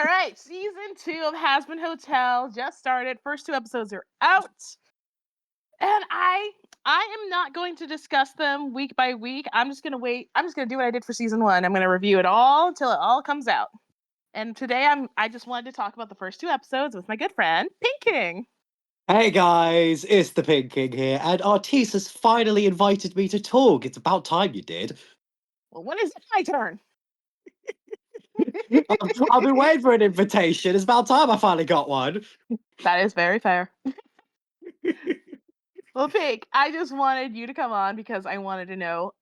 All right, season 2 of Hazbin Hotel just started. First 2 episodes are out, and I am not going to discuss them week by week. I'm just gonna wait. I'm just gonna do what I did for season 1. I'm gonna review it all until it all comes out. And today I just wanted to talk about the first 2 episodes with my good friend Pink King. Hey guys, it's the Pink King here, and Artis has finally invited me to talk. It's about time you did. Well, when is it my turn? I've been waiting for an invitation. It's about time I finally got one. That is very fair. Well, Pink, I just wanted you to come on because I wanted to know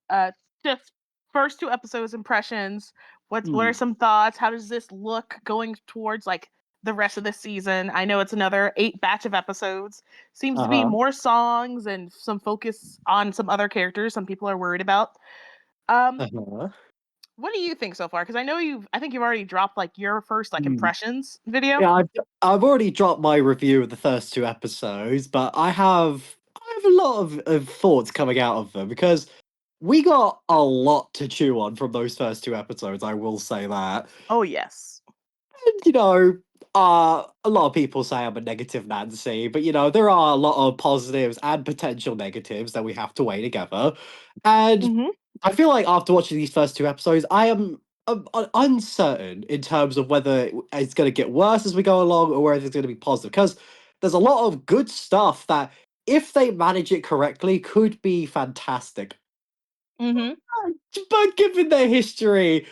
just first 2 episodes impressions. What are Hmm. some thoughts? How does this look going towards like the rest of the season? I know it's another 8 batch of episodes. Seems to be Uh-huh. more songs and some focus on some other characters some people are worried about. Um, Uh-huh. what do you think so far? Because I think you've already dropped like your first like Hmm. impressions video. Yeah, I've already dropped my review of the first 2 episodes, but I have a lot of thoughts coming out of them because we got a lot to chew on from those first 2 episodes. I will say that. Oh yes. You know, a lot of people say I'm a negative Nancy, but there are a lot of positives and potential negatives that we have to weigh together. And Mm-hmm. I feel like after watching these first 2 episodes, I am uncertain in terms of whether it's going to get worse as we go along or whether it's going to be positive. Because there's a lot of good stuff that, if they manage it correctly, could be fantastic. Mm-hmm. But given their history,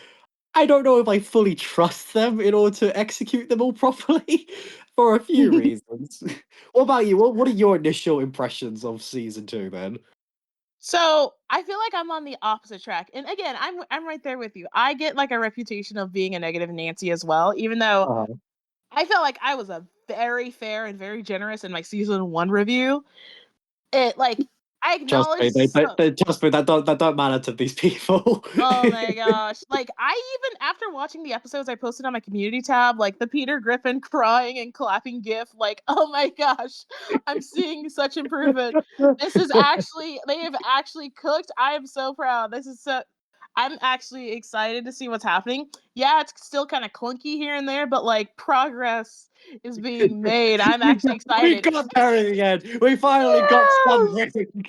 I don't know if I fully trust them in order to execute them all properly for a few reasons. What about you? What are your initial impressions of season 2 then? So I feel like I'm on the opposite track. And again, I'm right there with you. I get like a reputation of being a negative Nancy as well, even though Uh, I felt like I was a very fair and very generous in my season 1 review. It like I Trust acknowledge me, trust me, that don't matter to these people. oh my gosh. Like I even after watching the episodes I posted on my community tab, like the Peter Griffin crying and clapping gif, like, oh my gosh, I'm seeing such improvement. This is actually they have actually cooked. I am so proud. This is so I'm actually excited to see what's happening. Yeah, it's still kind of clunky here and there, but like progress is being made. I'm actually We excited. got there in the end. We finally got Yes. something.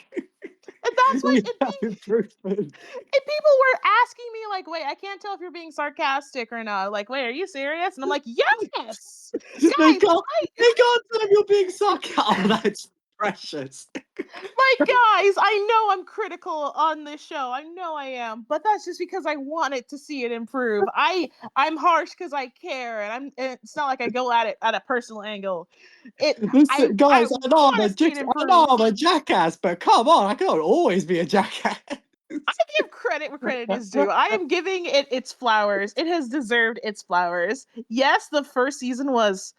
And that's why We have improvement. and people were asking me like, "Wait, I can't tell if you're being sarcastic or not." Like, "Wait, are you serious?" And I'm like, "Yes, They guys, can't. I They can't tell you're being sarcastic. Oh, that's precious. like guys, I know I'm critical on this show. I know I am, but that's just because I wanted to see it improve. I'm harsh because I care, and it's not like I go at it at a personal angle. It Listen, I guys, want to see it I know improve. I'm a jackass, but come on, I can't always be a jackass. I give credit where credit is due. I am giving it its flowers. It has deserved its flowers. Yes, the first season was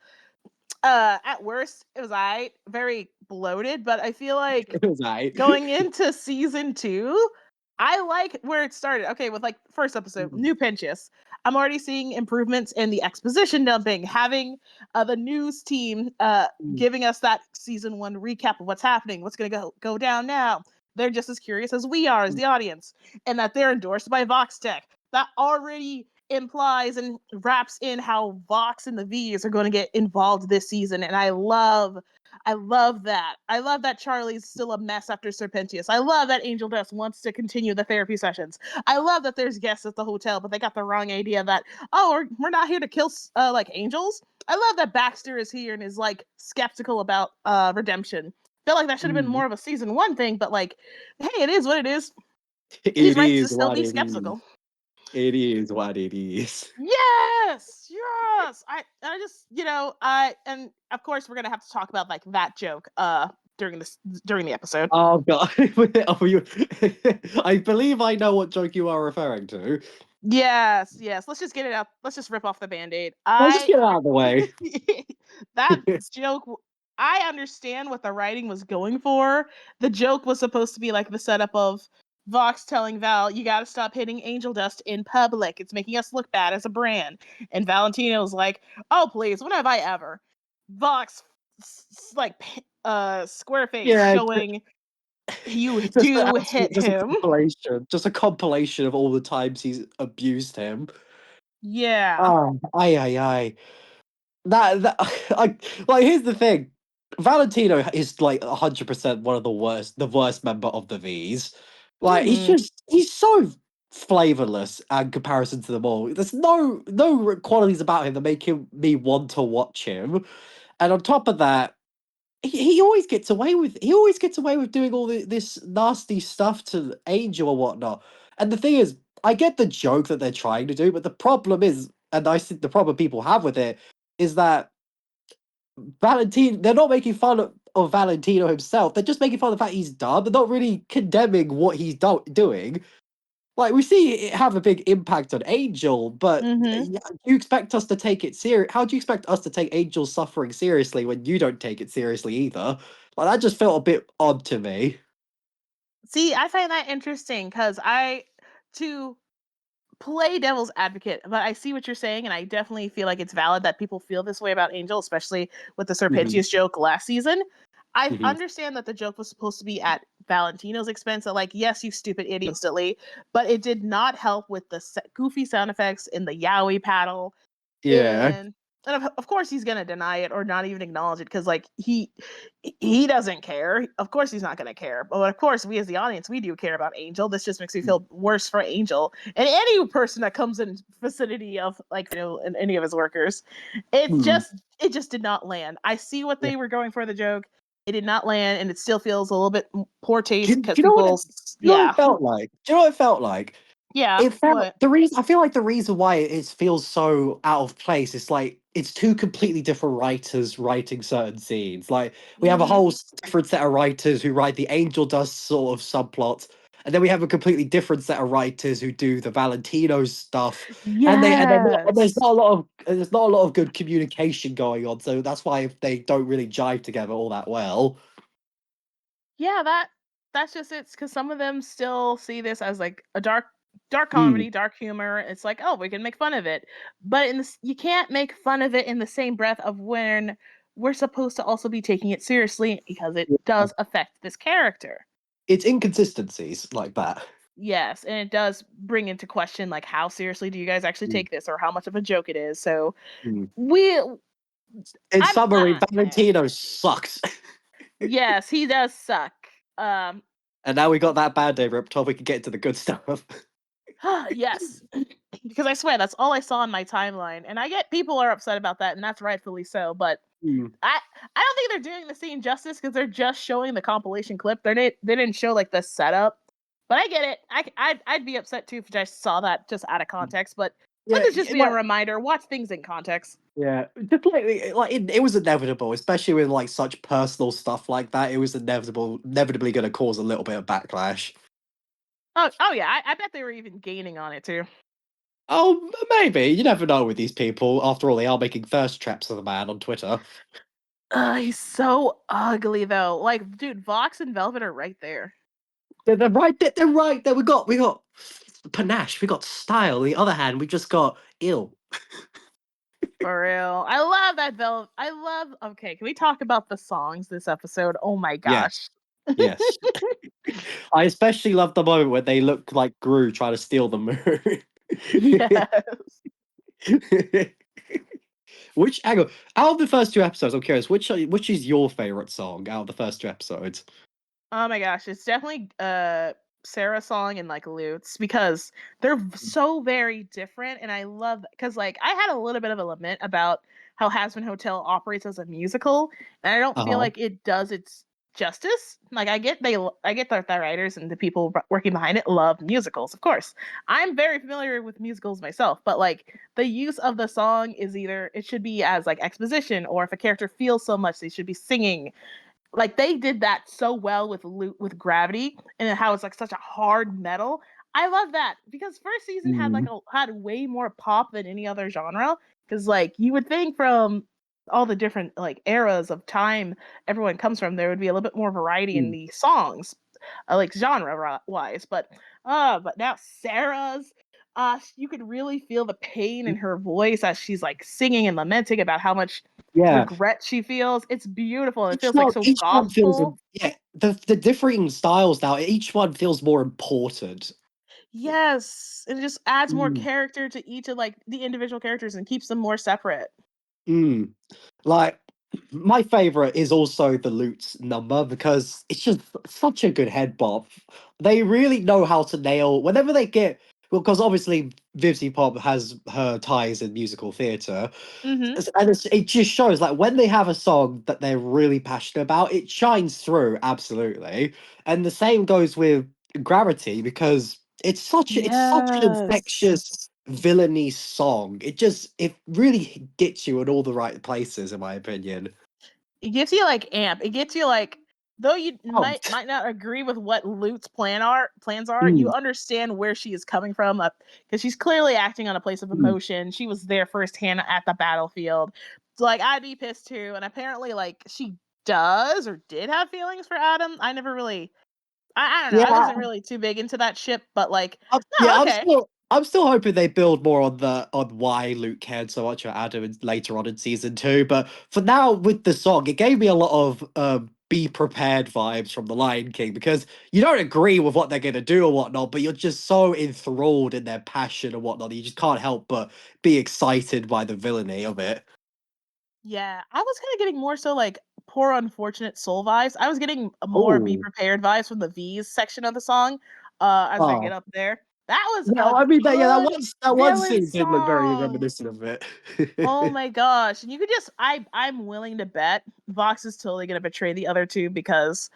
at worst it was very bloated, but I feel like It was aight. going into season 2, I like where it started. Okay, with like first episode, Mm, new pinches. I'm already seeing improvements in the exposition dumping, having the news team mm, giving us that season 1 recap of what's happening, what's going to go down now. They're just as curious as we are as mm. the audience, and that they're endorsed by Vox Tech. That already implies and wraps in how Vox and the V's are going to get involved this season, and I love that. I love that Charlie's still a mess after Serpentius. I love that Angel Dust wants to continue the therapy sessions. I love that there's guests at the hotel, but they got the wrong idea that, oh, we're not here to kill like angels. I love that Baxter is here and is like skeptical about redemption. Feel like that should have been Mm. more of a season 1 thing, but like, hey, it is what it is. He's It right to is still what be it is. skeptical. It is what it is. Yes, yes. I just I and of course we're gonna have to talk about like that joke during the episode. Oh god. Oh, I believe I know what joke you are referring to. Yes, yes. Let's just get it out. Let's just rip off the band-aid. Let's just get it out of the way. That joke I understand what the writing was going for. The joke was supposed to be like the setup of Vox telling Val, you gotta stop hitting angel dust in public. It's making us look bad as a brand. And Valentino's like, oh please, when have I ever? Vox like square face Yeah, showing you do hit just a him. compilation. Just a compilation of all the times he's abused him. Yeah. Oh, ay. That I like. Here's the thing. Valentino is like 100% one of the worst member of the V's. Like Hmm. he's so flavorless in comparison to them all. There's no qualities about him that make me want to watch him. And on top of that, he always gets away with doing all this nasty stuff to Angel or whatnot. And the thing is, I get the joke that they're trying to do, but the problem is, and I think the problem people have with it is that Valentino, they're not making fun of Valentino himself. They're just making fun of the fact he's dumb. They're not really condemning what he's doing. Like we see it have a big impact on Angel, but Hmm. yeah, you expect us to take it serious? How do you expect us to take Angel's suffering seriously when you don't take it seriously either? Like that just felt a bit odd to me. See, I find that interesting because to play devil's advocate, but I see what you're saying, and I definitely feel like it's valid that people feel this way about Angel, especially with the Mhm, Serpentius joke last season. I mhm. understand that the joke was supposed to be at Valentino's expense, so like, yes, you stupid idiot, instantly, but it did not help with the goofy sound effects in the Yowie paddle, Yeah. and of course he's gonna deny it or not even acknowledge it because like he doesn't care. Of course he's not gonna care. But of course we as the audience we do care about Angel. This just makes me feel worse for Angel and any person that comes in vicinity of like and any of his workers. Mm. It just did not land. I see what Yeah. they were going for the joke. It did not land, and it still feels a little bit poor Do, taste do because you know what people, do you know what it yeah, felt like? Do you know what it felt like? yeah, It felt what? the reason I feel like the reason why it feels so out of place is like it's two completely different writers writing certain scenes. Like we have a Mm-hmm. whole different set of writers who write the Angel Dust sort of subplot, and then we have a completely different set of writers who do the Valentino stuff. And there's Yes. not a lot of good communication going on. So that's why they don't really jive together all that well. Yeah, that's just it. Because some of them still see this as like a dark Mm. comedy, dark humor. It's like, oh, we can make fun of it, but you can't make fun of it in the same breath of when we're supposed to also be taking it seriously because it Yeah. does affect this character. It's inconsistencies like that. Yes, and it does bring into question like how seriously do you guys actually Mm. take this or how much of a joke it is. So Mm. we, In I'm, summary, eh. Valentino sucks. Yes, he does suck. Um, And now we got that bad day ripped off, we can get into the good stuff. yes, because I swear that's all I saw on my timeline, and I get people are upset about that, and that's rightfully so. But Mm. I don't think they're doing the scene justice because they're just showing the compilation clip. They didn't show like the setup. But I get it. I'd be upset too if I saw that just out of context. But let Yeah, this just be a reminder: watch things in context. just like it was inevitable, especially with like such personal stuff like that. It was inevitably going to cause a little bit of backlash. Oh yeah, I bet they were even gaining on it too. Oh, maybe you never know with these people. After all, they are making thirst traps of the man on Twitter. He's so ugly though. Like, dude, Vox and Velvet are right there. They're right there. They're right there. We got panache. We got style. On the other hand, we just got ill. For real. I love that Velvet. I love. Okay, can we talk about the songs this episode? Oh my Yes, gosh. yes. I especially love the moment where they look like Gru trying to steal the moon. Yes. Which hang on, out of the first two episodes, I'm curious, which is your favorite song out of the first two episodes? Oh my gosh, it's definitely Sarah's song and like Lutz because they're so very different and I love because like I had a little bit of a lament about how Hazbin Hotel operates as a musical and I don't feel Uh-huh. like it does its justice. Like I get that the writers and the people working behind it love musicals, of course. I'm very familiar with musicals myself, but like the use of the song is either it should be as like exposition or if a character feels so much they should be singing like they did that so well with with Gravity and how it's like such a hard metal. I love that because first season had Mm, had way more pop than any other genre because like you would think from all the different like eras of time everyone comes from there would be a little bit more variety in mm, the songs like genre wise but now Sarah's you could really feel the pain in her voice as she's like singing and lamenting about how much yeah. regret she feels. It's beautiful. It feels like so Each one feels gospel. yeah, the differing styles now, each one feels more important. Yes, and it just adds more Mm, character to each of like the individual characters and keeps them more separate. mm. Like my favorite is also the Lutz number because it's just such a good head bob. They really know how to nail whenever they get, well, because obviously Vivzy Pop has her ties in musical theatre, Mm-hmm. and it just shows like when they have a song that they're really passionate about, it shines through absolutely. And the same goes with Gravity because it's such an Yes. infectious villainy song. It really gets you in all the right places, in my opinion. It gives you like amp. It gets you like though you Oh, might not agree with what Lute's plans are, you mm, understand where she is coming from because she's clearly acting on a place of mm. emotion. She was there firsthand at the battlefield. So like I'd be pissed too. And apparently like she does or did have feelings for Adam. I never really I don't know. I Yeah, wasn't really too big into that ship, but like, yeah, no, okay. I'm still hoping they build more on the on why Luke cared so much about Adam later on in season two. But for now, with the song, it gave me a lot of be prepared vibes from the Lion King because you don't agree with what they're gonna do or whatnot, but you're just so enthralled in their passion and whatnot, you just can't help but be excited by the villainy of it. Yeah, I was kind of getting more so like poor unfortunate soul vibes. I was getting more be Oh, prepared vibes from the V's section of the song as they get oh, up there. That was yeah. a I mean, good that one villain scene did look very song. reminiscent of it. Oh my gosh. And you could just I'm willing to bet Vox is totally going to betray the other two because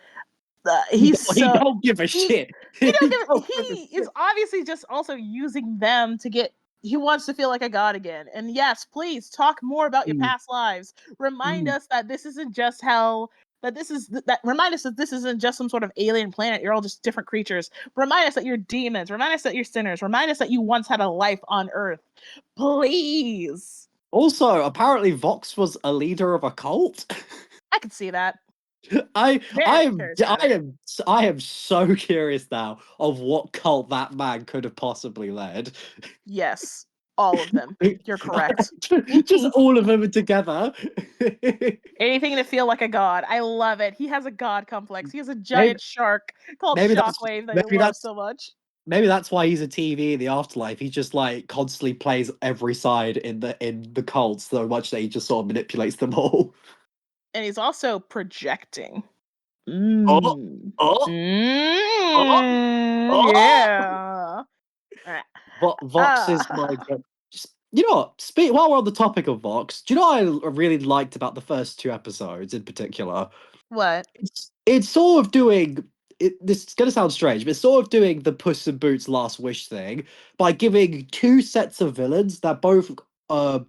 he's He so don't give a he shit. he He don't give don't give a he is shit. obviously just also using them to get he wants to feel like a god again. And yes, please talk more about your Mm, past lives. Remind mm. us that this isn't just hell. That remind us that this isn't just some sort of alien planet. You're all just different creatures. Remind us that you're demons. Remind us that you're sinners. Remind us that you once had a life on Earth. Please. Also, apparently Vox was a leader of a cult. I could see that. I Very am I charismatic. am I am so curious now of what cult that man could have possibly led. Yes. All of them. You're correct. Just all of them together. Anything to feel like a god. I love it. He has a god complex. He has a maybe giant shark called maybe that's Shockwave that he maybe loves that's so much. maybe that's why he's a TV in the afterlife. He just like constantly plays every side in the cult so much that he just sort of manipulates them all. And he's also projecting. Oh, Mm. oh, oh, oh! Yeah. Vox is my Ah. just you know what? Speak while we're on the topic of Vox. Do you know what I really liked about the first two episodes in particular? What? It's sort of doing it. This is gonna sound strange, but it's sort of doing the Puss in Boots Last Wish thing by giving two sets of villains that both uh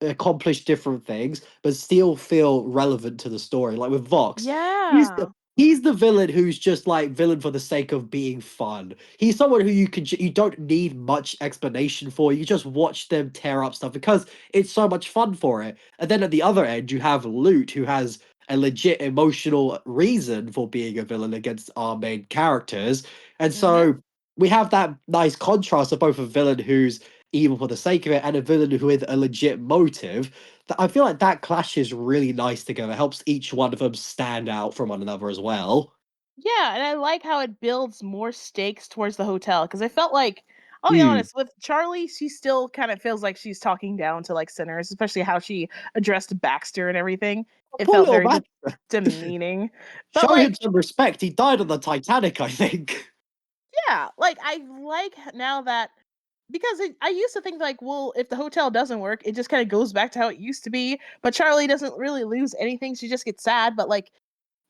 accomplish different things, but still feel relevant to the story. Like with Vox, he's the Yeah. he's the villain who's just like villain for the sake of being fun. He's someone who you don't need much explanation for. You just watch them tear up stuff because it's so much fun for it. And then at the other end, you have Loot, who has a legit emotional reason for being a villain against our main characters. And Mm-hmm. so we have that nice contrast of both a villain who's evil for the sake of it and a villain with a legit motive. That I feel like that clashes really nice together. Helps each one of them stand out from one another as well. Yeah, and I like how it builds more stakes towards the hotel because I felt like I'll be Mm. honest with Charlie, she still kind of feels like she's talking down to like sinners, especially how she addressed Baxter and everything. It Poor felt little very man. demeaning. But Show him like, some respect. He died on the Titanic, I think. yeah, like I like now that because I used to think like, well, if the hotel doesn't work, it just kind of goes back to how it used to be. But Charlie doesn't really lose anything; she just gets sad. But like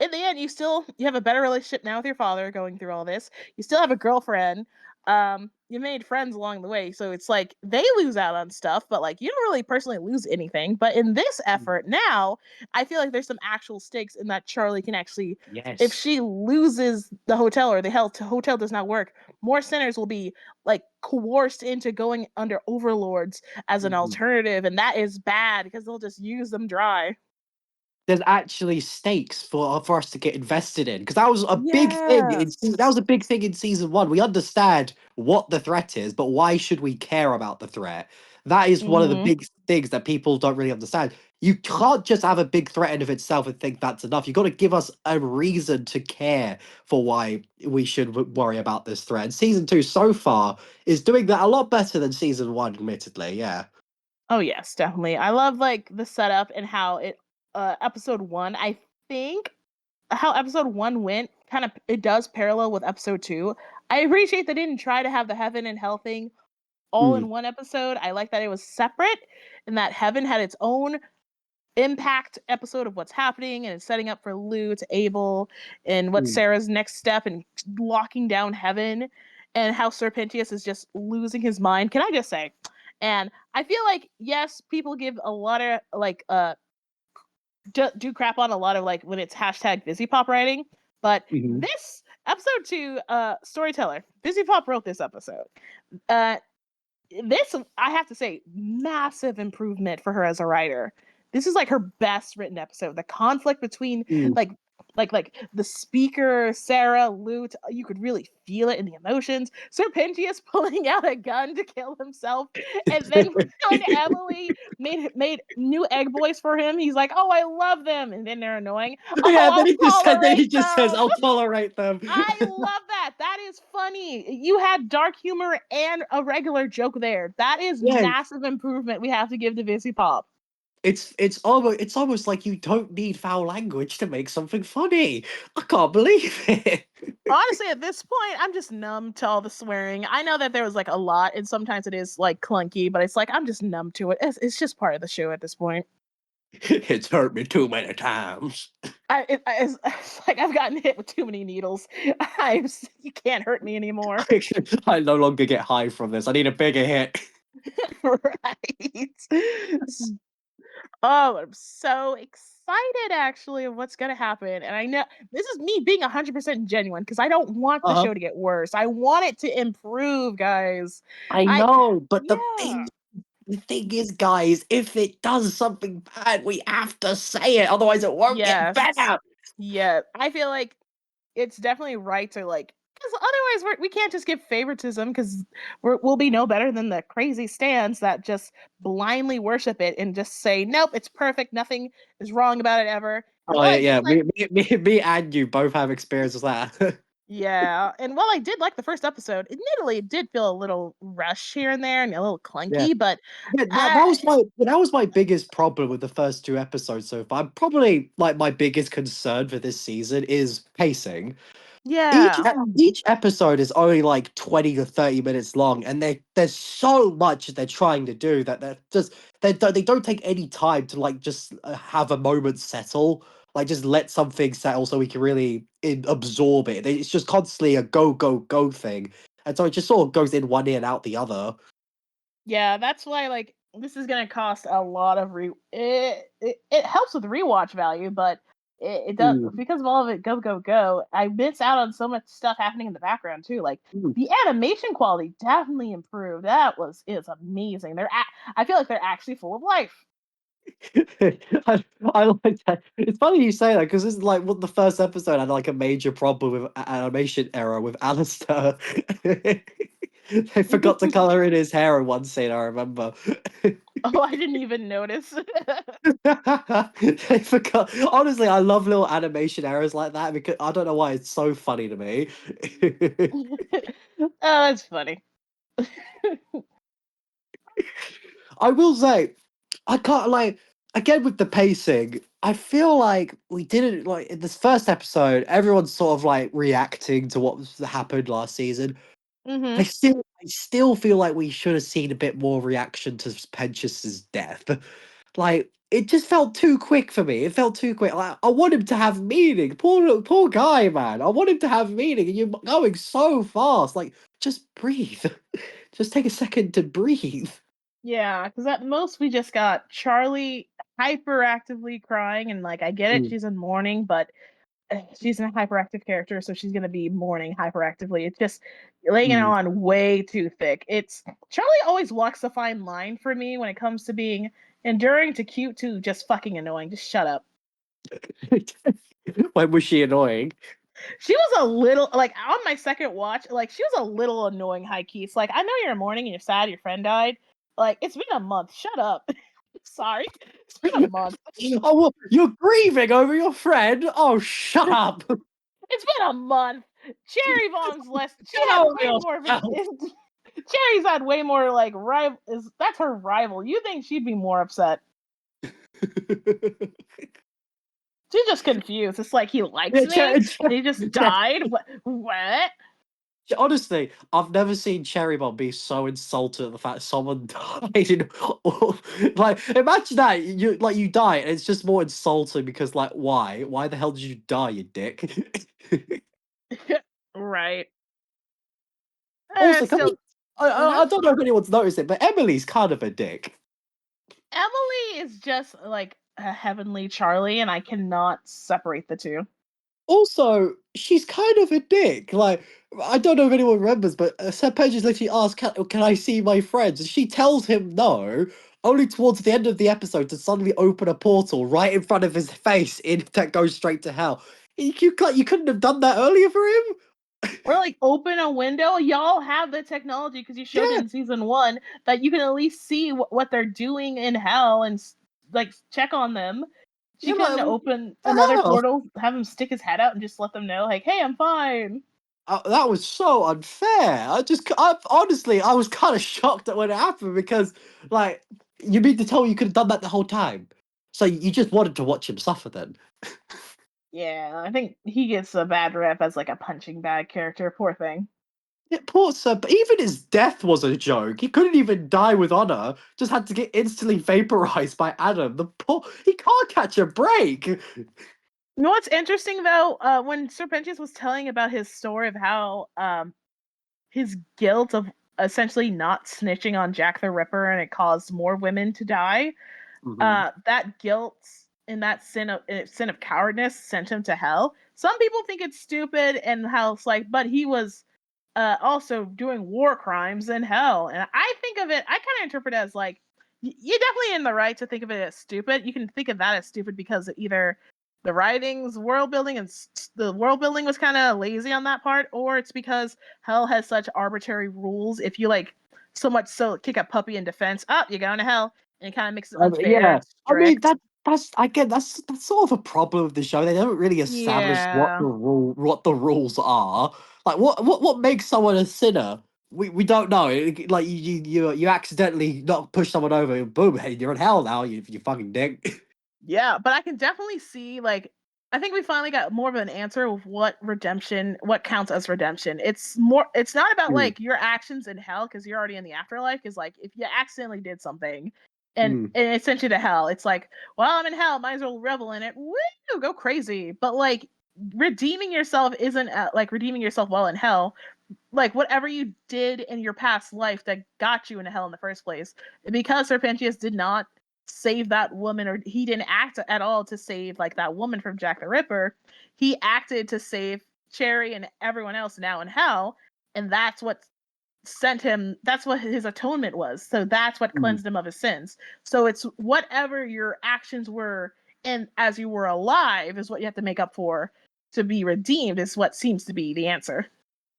in the end, you have a better relationship now with your father going through all this. You still have a girlfriend. You made friends along the way, so it's like they lose out on stuff, but like you don't really personally lose anything. But in this effort now, I feel like there's some actual stakes in that Charlie can actually, if Yes. she loses the hotel or the hotel does not work, more sinners will be like coerced into going under overlords as an Mhm. alternative, and that is bad because they'll just use them dry. There's actually stakes for us to get invested in because that was a big thing that was Yes. a big thing in season one. We understand what the threat is, but why should we care about the threat? That is one of the Hmm. big things that people don't really understand. You can't just have a big threat in of itself and think that's enough. You've got to give us a reason to care for why we should worry about this threat. And season two so far is doing that a lot better than season one, admittedly. Yeah. Oh yes, definitely. I love like the setup and how it episode 1, I think how episode 1 went kind of it does parallel with episode 2. I appreciate they didn't try to have the heaven and hell thing all Mm, in one episode. I like that it was separate and that heaven had its own impact episode of what's happening and it's setting up for Lou to Abel and what mm. Sarah's next step in locking down heaven and how Serpentius is just losing his mind. Can I just say? And I feel like yes, people give a lot of like do crap on a lot of like when it's hashtag busy pop writing, but Mhm. this episode 2 storyteller busy pop wrote this episode. Uh this I have to say massive improvement for her as a writer. This is like her best written episode. The conflict between Mm. like the speaker Sarah Lute, you could really feel it in the emotions. Serpentius pulling out a gun to kill himself, and then when Emily made new egg boys for him, he's like, "Oh, I love them," and then they're annoying. Yeah, Oh, then I'll he just said, then he tolerate just says, them. "I'll tolerate them." I love that. That is funny. You had dark humor and a regular joke there. That is Yeah, massive improvement we have to give to Busy Pop. it's almost like you don't need foul language to make something funny. I can't believe it. Honestly, at this point, I'm just numb to all the swearing. I know that there was like a lot, and sometimes it is like clunky, but it's like I'm just numb to it. It's just part of the show at this point. It's hurt me too many times. It's like I've gotten hit with too many needles. You can't hurt me anymore. I no longer get high from this. I need a bigger hit. Right. Oh, I'm so excited actually of what's gonna happen. And I know this is me being 100% genuine because I don't want the Uh-huh. show to get worse. I want it to improve, guys. I I know, but the Yeah. thing the thing is, guys, if it does something bad, we have to say it, otherwise it won't get Yes. better. Yeah. I feel like it's definitely right to like because otherwise we can't just give favoritism because we'll be no better than the crazy stands that just blindly worship it and just say nope, it's perfect, nothing is wrong about it ever. And Oh while yeah, I did yeah. like Me and you both have experience with that. Yeah, and while I did like the first episode, admittedly, it did feel a little rush here and there and a little Yeah. clunky, but Yeah, that uh, was my biggest problem with the first two episodes so far. Probably like my biggest concern for this season is pacing. Each yeah, each episode is only like 20 to 30 minutes long, and there's so much they're trying to do that they don't take any time to like just have a moment settle, like just let something settle so we can really absorb it. It's just constantly a go go go thing, and so it just sort of goes in one ear and out the other. yeah, that's why like this is gonna cost a lot of it helps with rewatch value, but it does Mm, because of all of it go go go. I miss out on so much stuff happening in the background too. Like mm. the animation quality definitely improved. That was is amazing. I feel like they're actually full of life. I like that. It's funny you say that because this is like what the first episode had like a major problem with animation error with Alistair. They forgot to color in his hair in one scene, I remember. Oh, I didn't even notice. They forgot. Honestly, I love little animation errors like that because I don't know why it's so funny to me. Oh, that's funny. I will say, I can't like again with the pacing. I feel like we didn't like in this first episode. Everyone's sort of like reacting to what happened last season. I Hmm. still, I still feel like we should have seen a bit more reaction to Pentius's death. Like it just felt too quick for me. It felt too quick. Like I want him to have meaning. Poor guy, man. I want him to have meaning, and you're going so fast. Like just breathe. Just take a second to breathe. Yeah, because at most we just got Charlie hyperactively crying, and like I get it, Mm, she's in mourning, but she's a hyperactive character, so she's gonna be mourning hyperactively. It's just laying it mm. on way too thick. It's Charlie always walks a fine line for me when it comes to being enduring to cute to just fucking annoying. Just shut up. When was she annoying? She was a little like on my second watch, like she was a little annoying high key. It's like I know you're mourning and you're sad your friend died, Like, it's been a month. Shut up. Sorry. It's been a month. Oh, well, you're grieving over your friend? Oh, shut up! It's been a month. Cherry Bomb's less. She Get had over way more of an. yourself! Cherry's had way more like rival. That's her rival? You think she'd be more upset? She's just confused. It's like he likes Yeah, me. And he just died. What? What? honestly, I've never seen Cherry Bomb be so insulted at the fact someone died. Like, imagine that you die, and it's just more insulting because, like, why? Why the hell did you die, you dick? Right. Also, can Still. we? I, Mhm. I I don't know if anyone's noticed it, but Emily's kind of a dick. Emily is just like a heavenly Charlie, and I cannot separate the two. Also, she's kind of a dick. Like, I don't know if anyone remembers, but Seb Pages literally asks, can I see my friends? And she tells him no, only towards the end of the episode to suddenly open a portal right in front of his face that goes straight to hell. You couldn't have done that earlier for him? Or like open a window. Y'all have the technology because you showed it Yeah, in season one that you can at least see what they're doing in hell and like check on them. She yeah, couldn't like, what open the another hell? portal, have him stick his head out, and just let them know, like, "Hey, I'm fine." That was so unfair. Honestly, I was kind of shocked at when it happened because, like, you mean to tell me you could have done that the whole time? So you just wanted to watch him suffer then? Yeah, I think he gets a bad rep as like a punching bag character. Poor thing. Yeah, poor sir, but even his death was a joke. He couldn't even die with honor. Just had to get instantly vaporized by Adam. He can't catch a break. You know what's interesting though? When Serpentius was telling about his story of how his guilt of essentially not snitching on Jack the Ripper and it caused more women to die, Mhm. that guilt and that sin of cowardness sent him to hell. Some people think it's stupid and how it's like, but he was also doing war crimes in hell. And I think of it, I kind of interpret it as like, you're definitely in the right to think of it as stupid. You can think of that as stupid because either the writings, world building, and the world building was kind of lazy on that part, or it's because hell has such arbitrary rules. If you like so much so kick a puppy in defense, up, you're going to hell, and it kind of makes it unfair Yeah, and I mean strict. that's sort of a problem with the show. They don't really establish Yeah. what the rules are. Like what makes someone a sinner? We don't know. Like you accidentally not push someone over, boom, hey, you're in hell now. You fucking dick. Yeah, but I can definitely see like I think we finally got more of an answer of what counts as redemption. It's not about Mm, like your actions in hell because you're already in the afterlife. Is like if you accidentally did something and mm, and it sent you to hell, it's like, well, I'm in hell, might as well revel in it. Woo, go crazy. But like redeeming yourself isn't like redeeming yourself while in hell, like whatever you did in your past life that got you into hell in the first place. Because Serpentius did not save that woman, or he didn't act at all to save like that woman from Jack the Ripper. He acted to save Cherry and everyone else now in hell, and that's what sent him. That's what his atonement was. So that's what mm. cleansed him of his sins. So it's whatever your actions were, and as you were alive, is what you have to make up for to be redeemed. Is what seems to be the answer.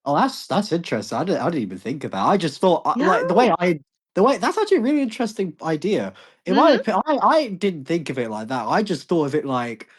Oh, that's interesting. I didn't even think of that. I just thought Yeah. like the way that's actually a really interesting idea. In my Mm-hmm. opinion, I didn't think of it like that. I just thought of it like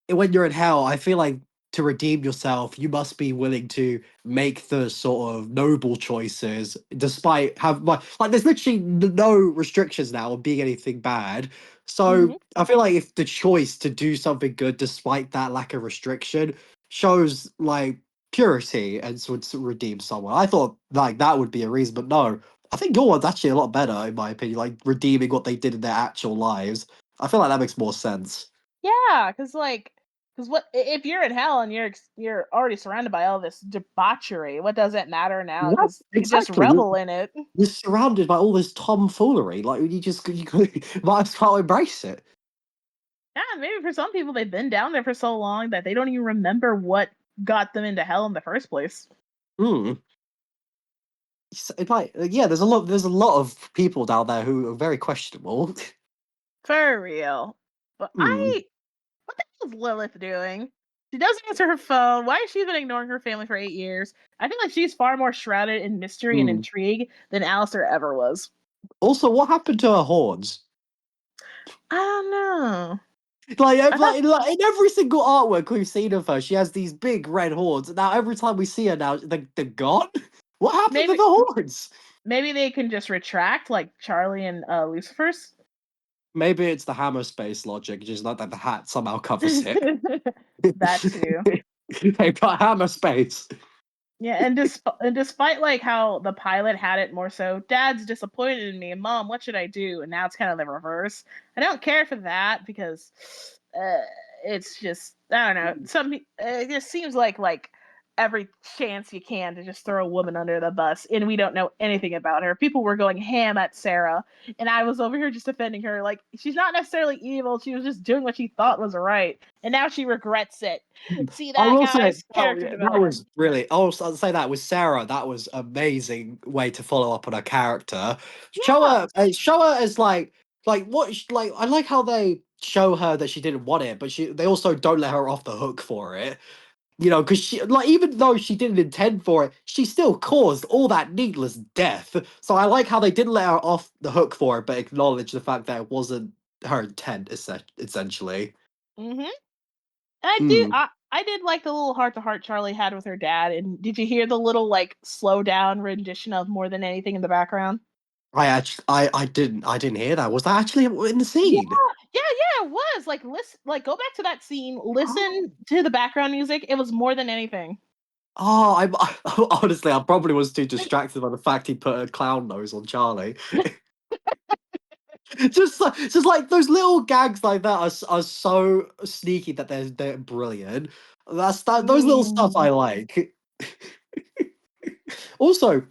when you're in hell. I feel like to redeem yourself, you must be willing to make the sort of noble choices, despite have like there's literally no restrictions now on being anything bad. So Mm-hmm. I feel like if the choice to do something good despite that lack of restriction shows like purity and would redeem someone. I thought like that would be a reason, but no. I think your one's actually a lot better in my opinion, like redeeming what they did in their actual lives. I feel like that makes more sense. Yeah, because what if you're in hell and you're already surrounded by all this debauchery? What does it matter now? Yeah, Because you could just exactly. You're, revel in it. you're surrounded by all this tomfoolery. Like you might as well embrace it. Yeah, maybe for some people they've been down there for so long that they don't even remember what got them into hell in the first place. Hmm. It's like yeah, there's a lot of people down there who are very questionable. For real. But Hmm. what the hell is Lilith doing? She doesn't answer her phone. Why has she been ignoring her family for 8 years? I feel like she's far more shrouded in mystery and Hmm. intrigue than Alistair ever was. Also, what happened to her horns? I don't know. I thought, In every single artwork we've seen of her, she has these big red horns. And now every time we see her now, they're gone. What happened to maybe the horns? maybe they can just retract like Charlie and Lucifer's. Maybe it's the hammer space logic, just not that the hat somehow covers it. That too. They've got hammer space. Yeah, and despite like how the pilot had it more so, Dad's disappointed in me, and Mom, what should I do? And now it's kind of the reverse. I don't care for that because uh, it's just I don't know. It just seems like every chance you can to just throw a woman under the bus, and we don't know anything about her. People were going ham at Sarah, and I was over here just defending her. Like she's not necessarily evil; she was just doing what she thought was right, and now she regrets it. See I that, will say, guys? oh, Character yeah, that development. was really. I'll say that with Sarah, that was amazing way to follow up on her character. Yeah. Show her as like I like how they show her that she didn't want it, but they also don't let her off the hook for it. You know, because she like even though she didn't intend for it, she still caused all that needless death. So I like how they didn't let her off the hook for it, but acknowledge the fact that it wasn't her intent, essentially. Mm-hmm. And I do. Hmm. I did like the little heart to heart Charlie had with her dad. And did you hear the little like slow down rendition of More Than Anything in the background? I didn't hear that. Was that actually in the Yeah, scene? yeah, it was. Like listen, like go back to that scene. Listen to the background music. It was More Than Anything. Oh, honestly, I probably was too distracted by the fact he put a clown nose on Charlie. Just like those little gags like that are so sneaky that they're brilliant. Those little stuff Mm. I like. Also,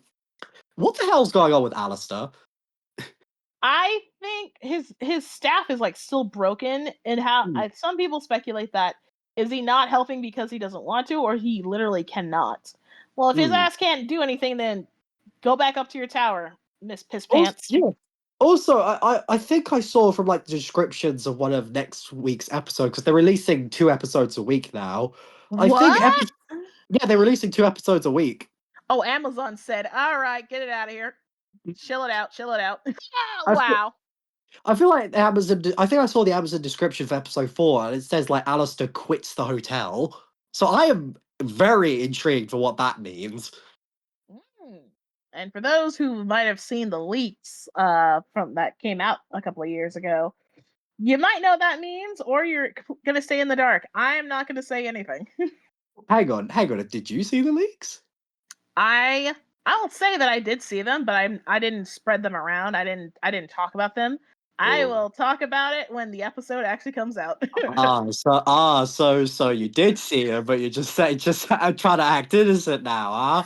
what the hell's going on with Alistair? I think his staff is like still broken, and Hmm. some people speculate that is he not helping because he doesn't want to, or he literally cannot. Well, if his Hmm. ass can't do anything, then go back up to your tower, Miss Piss Also, Pants. yeah. Also, I think I saw from like the descriptions of one of next week's episodes because they're releasing 2 episodes a week now. I think What? yeah, they're releasing 2 episodes a week. Oh, Amazon said, "All right, get it out of here, chill it out, chill it out." I feel, Wow. I feel like the Amazon. I think I saw the Amazon description for episode 4, and it says like Alistair quits the hotel. So I am very intrigued for what that means. Mm. And for those who might have seen the leaks from that came out a couple of years ago, you might know what that means, or you're gonna stay in the dark. I am not gonna say anything. Hang on. Did you see the leaks? I I will say that I did see them, but I didn't spread them around. I didn't talk about them. I Oh. will talk about it when the episode actually comes out. So you did see her, but you just trying to act innocent now, huh?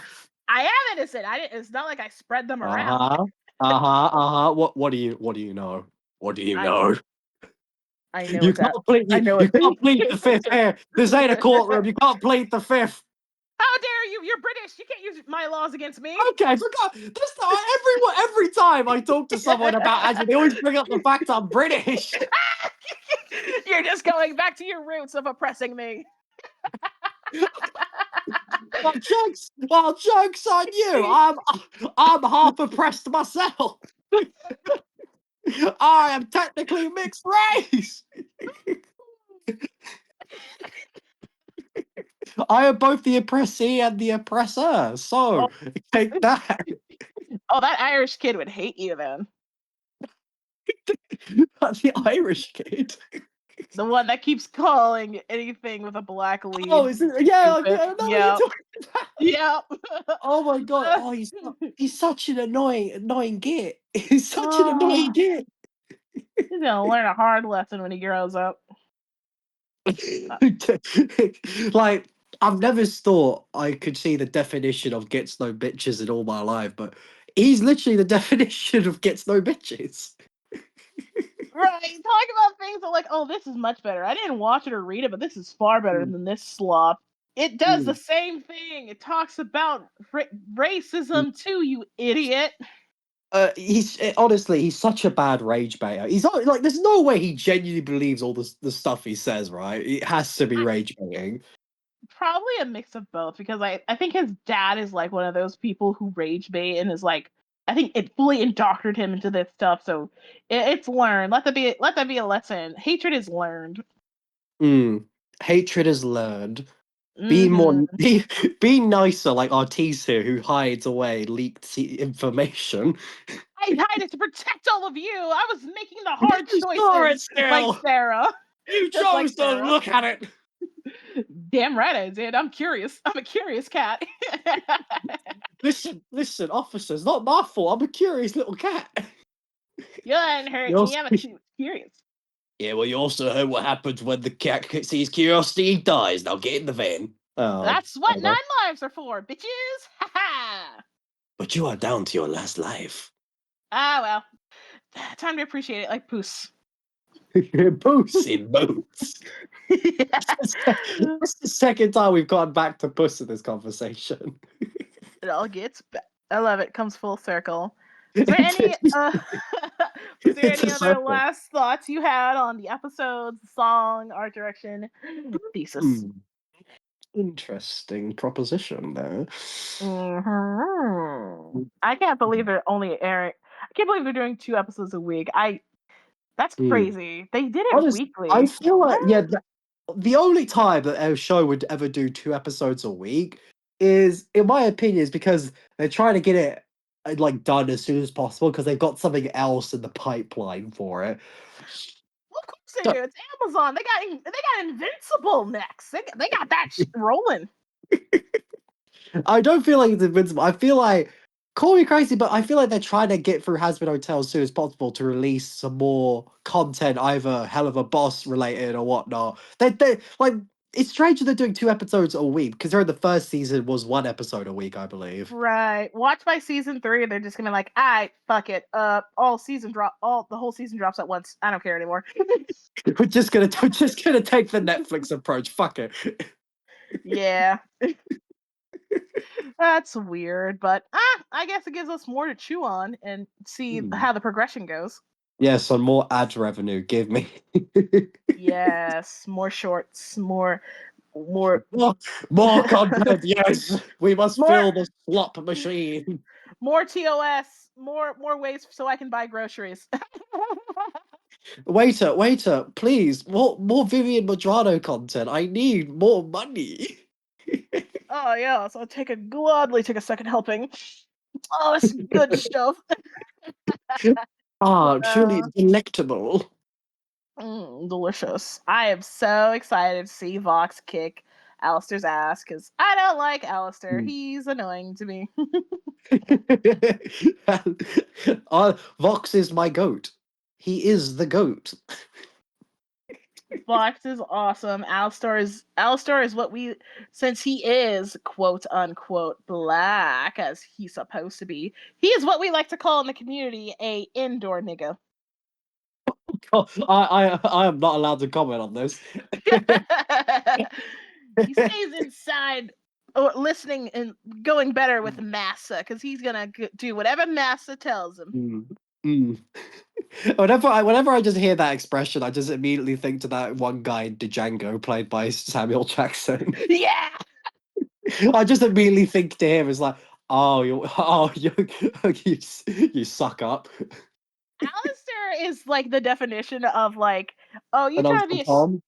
I am innocent. I didn't. It's not like I spread them around. Uh-huh. What do you know? What do you I know? I know it's out. I know You it. can't plead the fifth here. This ain't a courtroom. You can't plead the fifth. How dare you? You're British. You can't use my laws against me. Okay, I forgot. Every time I talk to someone about Azure, they always bring up the fact I'm British. You're just going back to your roots of oppressing me. Well, jokes on you. I'm half oppressed myself. I am technically mixed race. I am both the oppressee and the oppressor. Oh, So take that. oh, that Irish kid would hate you then. The Irish kid. The one that keeps calling anything with a black Oh, lead is it? Yeah, stupid. I know what you're Yep. talking about. Yep. Oh my god! Oh, he's such an annoying git. He's such an annoying Oh, git. he's gonna learn a hard lesson when he grows up. Uh, Like I've never thought I could see the definition of gets no bitches in all my life, but he's literally the definition of gets no bitches. Right. Talk about things that like, oh, this is much better. I didn't watch it or read it, but this is far better Mm, than this slop. It does the mm, same thing. It talks about mm. racism too, you idiot. Honestly, he's such a bad rage baiter. Like, there's no way he genuinely believes all the stuff he says, right? It has to be rage baiting. Probably a mix of both because I think his dad is like one of those people who rage bait and is like I think it fully indoctrinated him into this stuff. So it's learned. Let that be a lesson. Hatred is learned. Mm. Hatred is learned. Be more, Hmm. be nicer, like Artis here, who hides away leaked information. I hide it to protect all of you. I was making the hard You saw it choices, like still. Sarah, You just like chose to Sarah. look at it. Damn right I did. I'm curious. I'm a curious cat. Listen, officers, not my fault. I'm a curious little cat. You didn't hurt You me. also, I'm curious. yeah, well, you also heard what happens when the cat sees curiosity dies. Now get in the van. Oh, That's what whatever. 9 lives are for, bitches. Ha ha. But you are down to your last life. Ah well. Time to appreciate it, like Poos. Puss in Boots. That's the second time we've gone back to Puss in this conversation. It all gets. I love it. Comes full circle. Was there any? Was there It's any a other circle. last thoughts you had on the episodes, song, art direction, thesis? Interesting proposition there. I can't believe they're only airing. I can't believe they're doing 2 episodes a week. That's Mm. crazy. They did it Honest, I weekly. feel What? like the only time that a show would ever do 2 episodes a week is, in my opinion, is because they're trying to get it like done as soon as possible because they've got something else in the pipeline for it. Of course they So, do. It's Amazon. They got Invincible next. They got that rolling. I don't feel like it's invincible. I feel like, call me crazy, but I feel like they're trying to get through Hazbin Hotel as soon as possible to release some more content, either Hell of a Boss related or whatnot. They like, it's strange that they're doing 2 episodes a week because during the first season was 1 episode a week, I believe. Right. Watch by season 3. They're just gonna be like, alright, fuck it. All the whole season drops at once. I don't care anymore. We're just gonna take the Netflix approach. Fuck it. Yeah. That's weird, but I guess it gives us more to chew on and see Hmm. how the progression goes. Yeah, so more ad revenue. Give me Yes, more shorts, more more, more content. Yes, we must more fill the slot machine. more TOS, more ways so I can buy groceries. Waiter, please, more Vivian Madrano content. I need more money. Oh yeah, so gladly take a second helping. Oh, it's good stuff. Ah, truly Uh, delectable. Delicious. I am so excited to see Vox kick Alistair's ass because I don't like Alistair. Mm. He's annoying to me. Vox is my goat. He is the goat. Vox is awesome. Alistair is what we since he is quote unquote black as he's supposed to be. He is what we like to call in the community a indoor nigga. I am not allowed to comment on this. He stays inside or listening and going better with Massa because he's gonna do whatever Massa tells him. Mm, mm. Whenever I just hear that expression, I just immediately think to that one guy in Django played by Samuel Jackson. Yeah, I just immediately think to him as like, you, you suck up. Alistair is like the definition of like, oh, you And trying to Uncle be a Tom.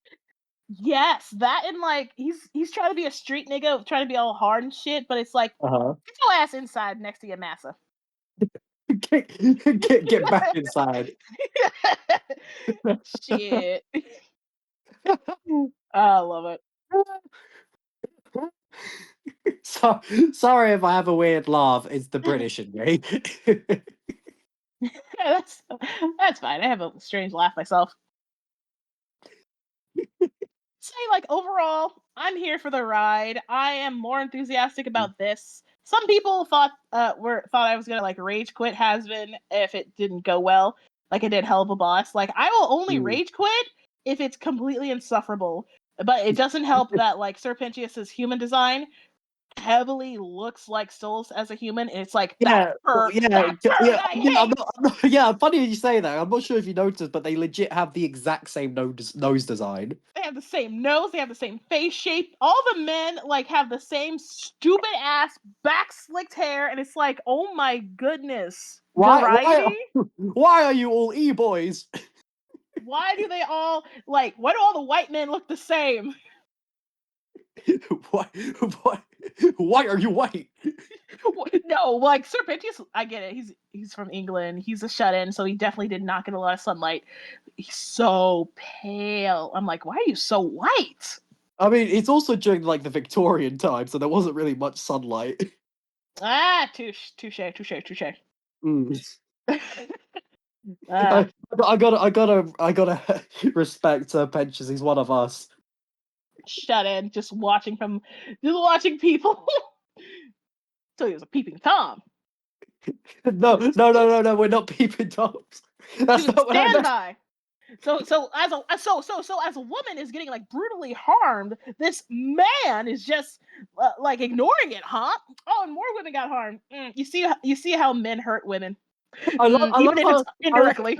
yes, that and like he's trying to be a street nigga, trying to be all hard and shit, but it's like Uh-huh. get your ass inside next to your Massa. Get back inside. Shit, I love it. So, sorry if I have a weird laugh. It's the British in me. That's fine. I have a strange laugh myself. Say like overall, I'm here for the ride. I am more enthusiastic about this. Some people thought I was gonna like rage quit Hasbin if it didn't go well, like it did Hell of a Boss. Like I will only Mm. rage quit if it's completely insufferable. But it doesn't help that like Serpentius's human design heavily looks like Souls as a human, and it's like that Yeah, hurt, yeah, that hurt, I hate. yeah. Funny you say that. I'm not sure if you noticed, but they legit have the exact same nose design. They have the same nose, they have the same face shape. All the men like have the same stupid ass back slicked hair, and it's like, oh my goodness, Why? variety. Why are you all e-boys? Why do they all like? Why do all the white men look the same? why? Why? Why are you white? No, like Serpentius, I get it. He's from England. He's a shut-in, so he definitely did not get a lot of sunlight. He's so pale. I'm like, why are you so white? I mean, it's also during like the Victorian time, so there wasn't really much sunlight. Ah, touche. Mm. Ah, I gotta respect Penches. He's one of us. shut in, just watching people. So he was a peeping tom. No, no, no, no, no. We're not peeping tops. That's Dude, not what I. stand That's, by. So as a woman is getting like brutally harmed, this man is just like ignoring it, huh? Oh, and more women got harmed. You see how men hurt women, I even love if it's how indirectly.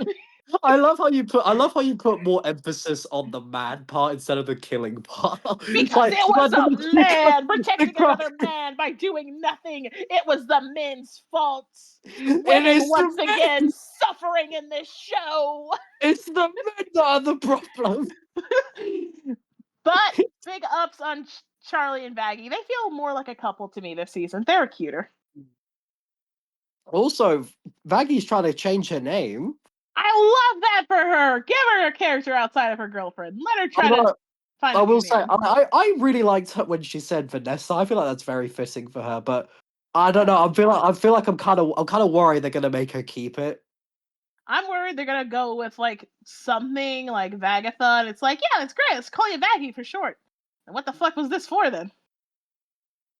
I love how you put more emphasis on the man part instead of the killing part. Because it was Like a man the protecting crime. another man by doing nothing. It was the men's fault. It Women is the once again men. suffering in this show. It's the men that are the problem. But big ups on Charlie and Baggy. They feel more like a couple to me this season. They're cuter. Also, Vaggie's trying to change her name. I love that for her. Give her a character outside of her girlfriend. Let her try to Although find I a new will say, name. I really liked her when she said Vanessa. I feel like that's very fitting for her, but I don't know. I feel like I'm kind of worried they're gonna make her keep it. I'm worried they're gonna go with like something like Vagatha. It's like, yeah, it's great. Let's call you Vaggy for short. And what the fuck was this for then?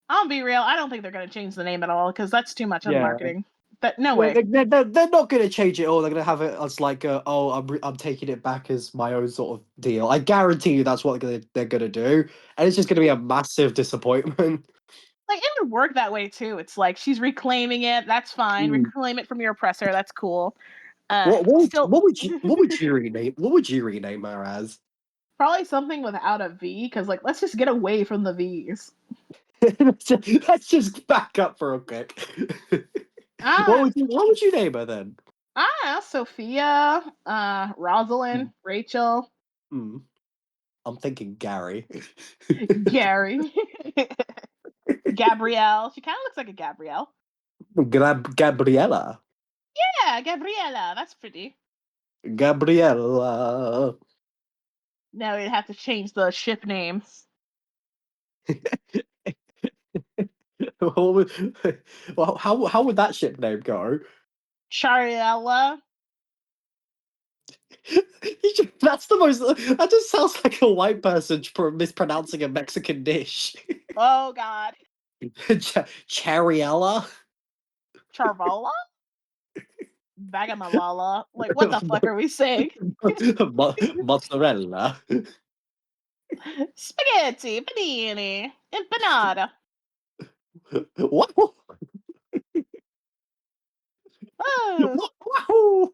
I'll be real. I don't think they're gonna change the name at all because that's too much on Yeah. marketing. But no Yeah, way. they're not going to change it all. They're going to have it as like, oh, I'm taking it back as my own sort of deal. I guarantee you that's what they're gonna do, and it's just going to be a massive disappointment. Like it would work that way too. It's like she's reclaiming it. That's fine. Mm. Reclaim it from your oppressor. That's cool. Still, What would you rename her as? probably something without a V. Because like, let's just get away from the V's. Let's just back up for a bit. Ah, What would you name her then? Sophia, Rosalind, Rachel, Hmm. I'm thinking Gary. Gary, Gabrielle. She kind of looks like a Gabrielle. Gabriella. Yeah, Gabriella. That's pretty. Gabriella. Now we'd have to change the ship names. What would, well, how would that ship name go? Chariella. That's the most. That just sounds like a white person mispronouncing a Mexican dish. Oh God. Chariella. Charvala. Bagamalala. Like, what the fuck are we saying? Mozzarella. Spaghetti, panini, empanada. What? Oh. Wow.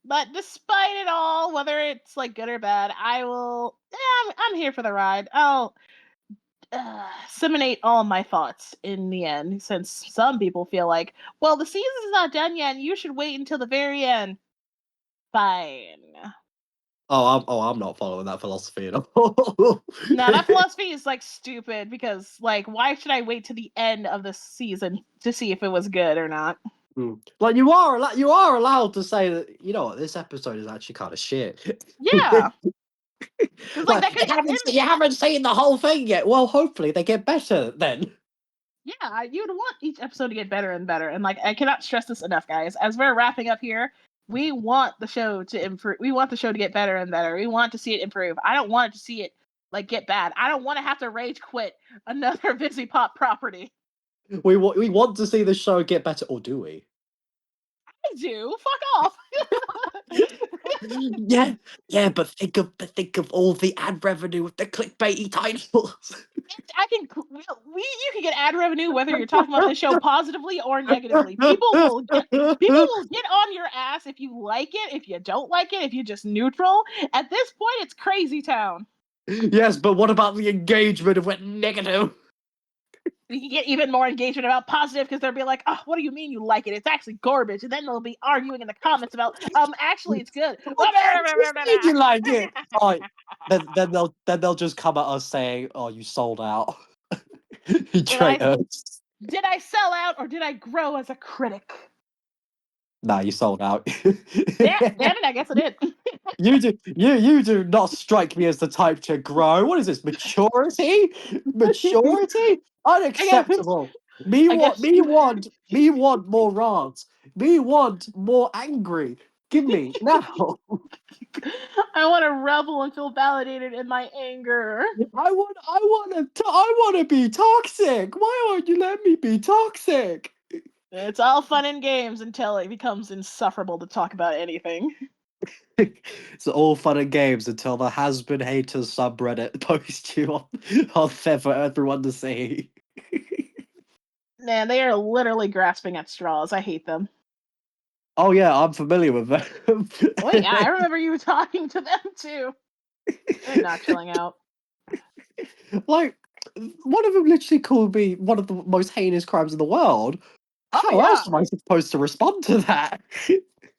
But despite it all, whether it's like good or bad, I will. Yeah, I'm here for the ride. I'll disseminate all my thoughts in the end, since some people feel like, well, the season's not done yet, and you should wait until the very end. Fine. I'm not following that philosophy at all. Now that philosophy is like stupid because like why should I wait to the end of the season to see if it was good or not? Like you are allowed to say that you know what this episode is actually kind of shit. Yeah, because like that Like could you haven't seen the whole thing yet. Well, hopefully they get better then. yeah, you would want each episode to get better and better. And like I cannot stress this enough, guys. As we're wrapping up here, we want the show to improve. We want the show to get better and better. We want to see it improve. I don't want to see it like get bad. I don't want to have to rage quit another Busy Pop property. We want to see the show get better, or do we? I do. Fuck off. Yeah, yeah, but think of all the ad revenue with the clickbaity titles. I can you can get ad revenue whether you're talking about this show positively or negatively. People will get on your ass if you like it, if you don't like it, if you're just neutral. At this point, it's crazy town. Yes, but what about the engagement if it went negative? You can get even more engagement about positive because they'll be like, "Oh, what do you mean you like it? It's actually garbage." And then they'll be arguing in the comments about, actually, it's good. What the heck did you like it? Oh, then they'll just come at us saying, "Oh, you sold out, you Did I traitors." did I sell out or did I grow as a critic? Nah, you sold out. Damn it! I guess I did. You do not strike me as the type to grow. What is this? Maturity? Maturity? I guess. Unacceptable. Me I want guess. me want me want more rants. Me want more angry. Give me now. I want to revel and feel validated in my anger. I want to be toxic. Why aren't you letting me be toxic? It's all fun and games until it becomes insufferable to talk about anything. It's all fun and games until the Hazbin Haters subreddit posts you on there for everyone to see. Man, they are literally grasping at straws. I hate them. Oh yeah, I'm familiar with them. Oh yeah, I remember you talking to them too. They're not chilling out. Like, one of them literally called me one of the most heinous crimes in the world. Oh How yeah. else am I supposed to respond to that?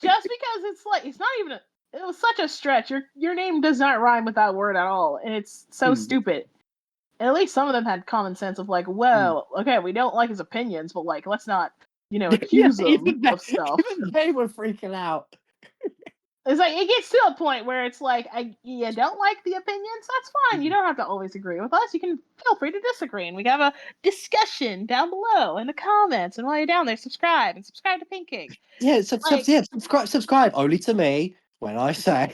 Just because it's like it's not even it was such a stretch. Your name does not rhyme with that word at all, and it's so Hmm, stupid. And at least some of them had common sense of like, hmm. well, okay, we don't like his opinions, but like, let's not, Yeah, accuse him of stuff. even they were freaking out. It's like it gets to a point where it's like, you don't like the opinions, that's fine. You don't have to always agree with us. You can feel free to disagree, and we can have a discussion down below in the comments. And while you're down there, subscribe to Pink King. Yeah, Like, yeah, subscribe only to me when I say.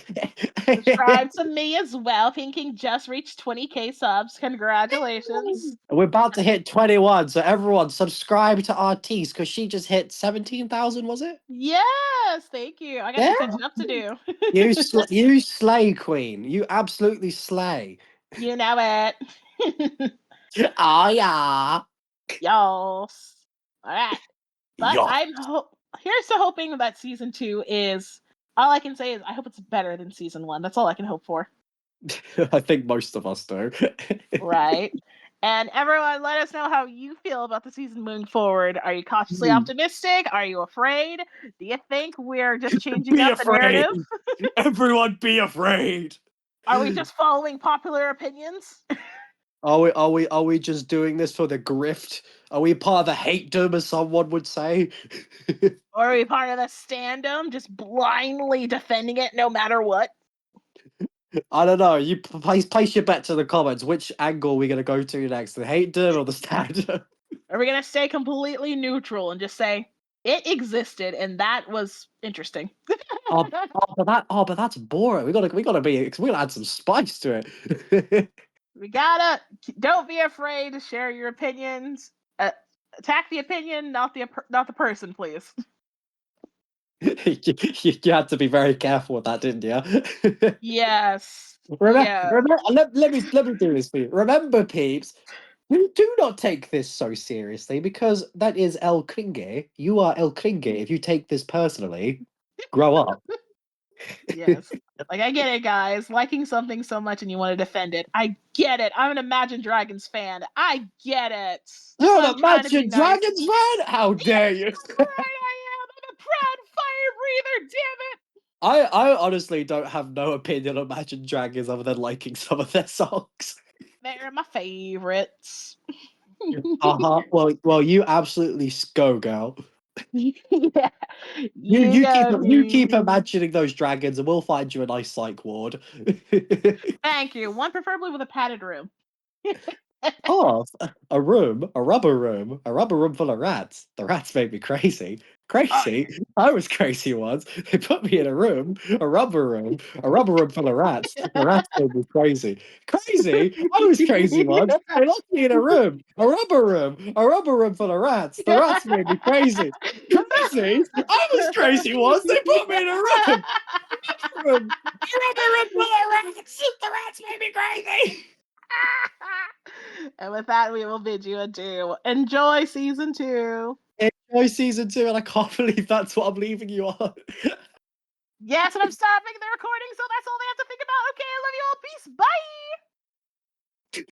subscribe to me as well. Pink King just reached 20K subs. Congratulations. We're about to hit 21, so everyone subscribe to Artiste because she just hit 17,000, was it? Yes, thank you. I got Yeah. some catching up to do. You slay, queen. You absolutely slay. You know it. Oh yeah. Y'all. All right. But Yeah. here's to hoping that season 2 is all I can say is I hope it's better than season 1. That's all I can hope for. I think most of us do. Right. And everyone, let us know how you feel about the season moving forward. Are you cautiously optimistic? Are you afraid? Do you think we're just changing Be up the narrative? afraid. Everyone be afraid. Are we just following popular opinions? Are we just doing this for the grift? Are we part of the hate dom, as someone would say? Or are we part of the standum, just blindly defending it no matter what? I don't know. You place your bets in the comments. Which angle are we gonna go to next? The hate dom or the stand? Are we gonna stay completely neutral and just say it existed and that was interesting? but that's boring. We gotta add some spice to it. We don't be afraid to share your opinions. Attack the opinion, not the person, please. You had to be very careful with that, didn't you? Yes. Yeah. Remember, let me do this for you. Remember, peeps, we do not take this so seriously because that is El Kringe. You are El Kringe if you take this personally. Grow up. Yes. Like I get it, guys. Liking something so much and you want to defend it. I get it. I'm an Imagine Dragons fan. I get it. That's You're why an I'm trying to be Imagine nice. Dragons fan? How dare you? Right, I am. I'm a proud fire breather. Damn it. I honestly don't have no opinion on Imagine Dragons other than liking some of their songs. They're my favorites. Uh-huh. Well, you absolutely go, girl. Yeah. You You you keep go, you keep dude. imagining those dragons, and we'll find you a nice psych ward. Thank you. One preferably with a padded room. Oh, a rubber room full of rats. The rats made me crazy. Oh Crazy? I was crazy once. They put me in a rubber room full of rats. The rats made me crazy. Crazy? I was crazy once. They locked me in a rubber room full of rats. The rats made me crazy. Crazy? I was crazy once. They put me in a room. room. The rats made me crazy. And with that, we will bid you adieu. Enjoy season 2. Enjoy season 2, and I can't believe that's what I'm leaving you on. Yes, and I'm stopping the recording, so that's all they have to think about. Okay, I love you all. Peace. Bye.